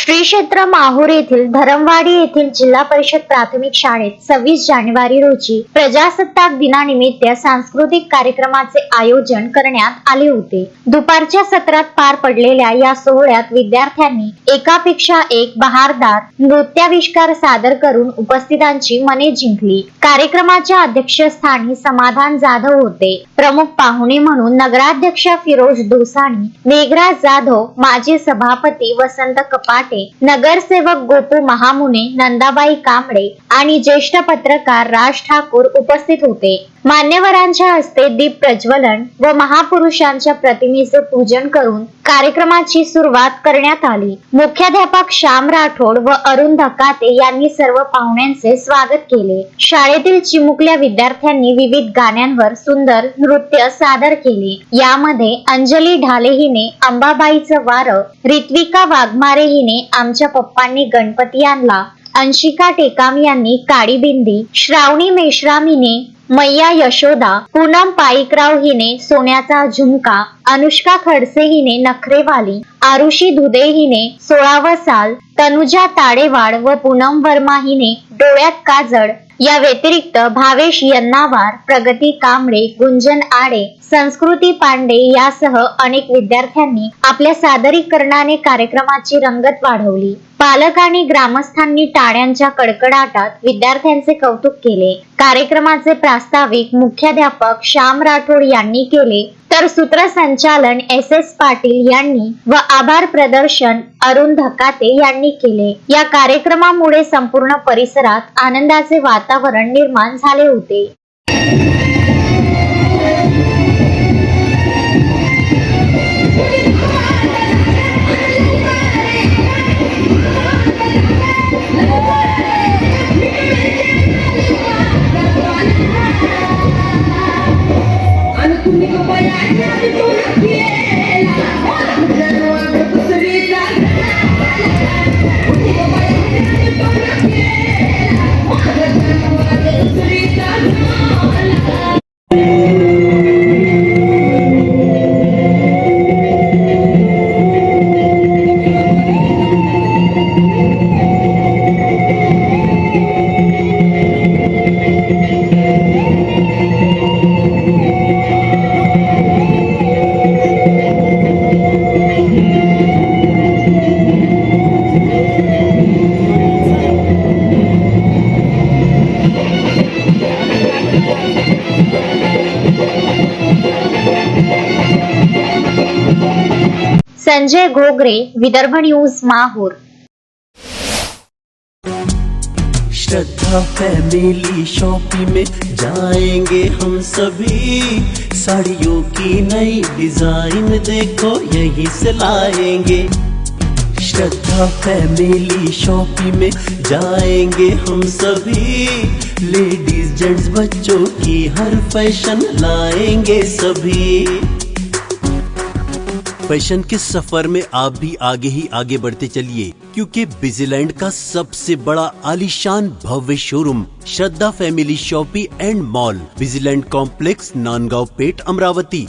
श्री क्षेत्र माहूर येथील धरमवाडी येथील जिल्हा परिषद प्राथमिक शाळेत 26 जानेवारी रोजी प्रजासत्ताक दिनानिमित्त सांस्कृतिक कार्यक्रमाचे आयोजन करण्यात आले होते। दुपारच्या सत्रात पार पडलेल्या या सोहळ्यात विद्यार्थ्यांनी एकापेक्षा एक बहारदार नृत्याविष्कार सादर करून उपस्थितांची मने जिंकली। कार्यक्रमाच्या अध्यक्षस्थानी समाधान जाधव होते। प्रमुख पाहुणे म्हणून नगराध्यक्ष फिरोज दोसानी, मेघराज जाधव, माजी सभापती वसंत कपाटे, नगरसेवक गोपू महामुने, नंदाबाई कांबळे आणि ज्येष्ठ पत्रकार राज ठाकूर उपस्थित होते। मान्यवरांच्या हस्ते दीप प्रज्वलन व महापुरुषांच्या प्रतिमेचे पूजन करून कार्यक्रमाची सुरुवात करण्यात आली। मुख्याध्यापक श्याम राठोड व अरुण धकाते यांनी सर्व पाहुण्यांचे स्वागत केले। शाळेतील चिमुकल्या विद्यार्थ्यांनी विविध गाण्यांवर सुंदर नृत्य सादर केले। यामध्ये अंजली ढाले हिने अंबाबाईचं वारं, रित्विका वाघमारे हिने आमच्या पप्पांनी गणपती आणला, अंशिका टेकाम यांनी काळी बिंदी, श्रावणी मेश्राम हिने मैया यशोदा, पूनम पाईकराव हिने सोन्याचा झुमका, अनुष्का खडसे हिने नखरेवाली, आरुषी धुदे हिने 16व साल, तनुजा ताडेवाड व पूनम वर्मा हिने डोळ्यात काजळ, या व्यतिरिक्त भावेश यन्नावार, प्रगती कांबळे, गुंजन आडे, संस्कृती पांडे यासह अनेक विद्यार्थ्यांनी आपल्या सादरीकरणाने कार्यक्रमाची रंगत वाढवली। पालक आणि ग्रामस्थांनी टाळ्यांच्या कडकडाटात विद्यार्थ्यांचे कौतुक केले। कार्यक्रमाचे प्रास्ताविक मुख्याध्यापक श्याम राठोड यांनी केले, तर सूत्रसंचालन SS पाटील यांनी व आभार प्रदर्शन अरुण धकाते यांनी केले। या कार्यक्रमामुळे संपूर्ण परिसरात आनंदाचे वातावरण निर्माण झाले होते। संजय घोगरे, विदर्भ न्यूज, माहूर। श्रद्धा फैमिली शॉपिंग में जाएंगे हम सभी, साड़ियों की नई डिजाइन देखो यहीं से लाएंगे। श्रद्धा फैमिली शॉपिंग में जाएंगे हम सभी, लेडीज जेंट्स बच्चों की हर फैशन लाएंगे सभी। फैशन के सफर में आप भी आगे ही आगे बढ़ते चलिए, क्योंकि बिजीलैंड का सबसे बड़ा आलीशान भव्य showroom Shraddha family shopping and mall, बिजीलैंड कॉम्प्लेक्स, नांदगांव पेठ, अमरावती।